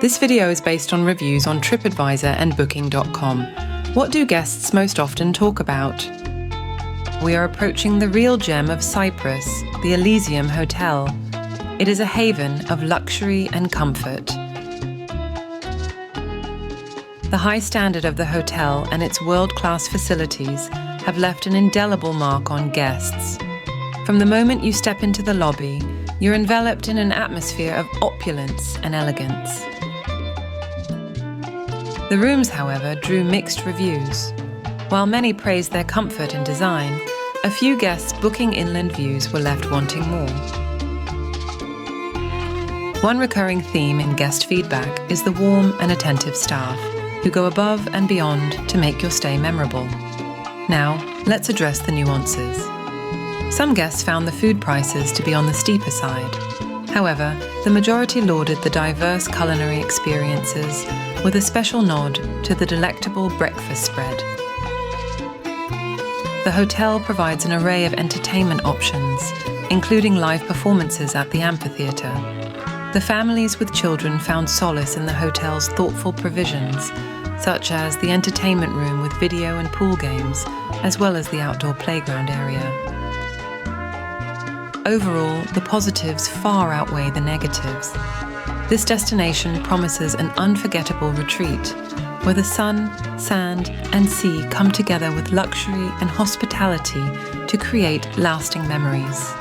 This video is based on reviews on TripAdvisor and Booking.com. What do guests most often talk about? We are approaching the real gem of Cyprus, the Elysium Hotel. It is a haven of luxury and comfort. The high standard of the hotel and its world-class facilities have left an indelible mark on guests. From the moment you step into the lobby, you're enveloped in an atmosphere of opulence and elegance. The rooms, however, drew mixed reviews. While many praised their comfort and design, a few guests booking inland views were left wanting more. One recurring theme in guest feedback is the warm and attentive staff, who go above and beyond to make your stay memorable. Now, let's address the nuances. Some guests found the food prices to be on the steeper side. However, the majority lauded the diverse culinary experiences with a special nod to the delectable breakfast spread. The hotel provides an array of entertainment options, including live performances at the amphitheatre. The families with children found solace in the hotel's thoughtful provisions, such as the entertainment room with video and pool games, as well as the outdoor playground area. Overall, the positives far outweigh the negatives. This destination promises an unforgettable retreat, where the sun, sand, and sea come together with luxury and hospitality to create lasting memories.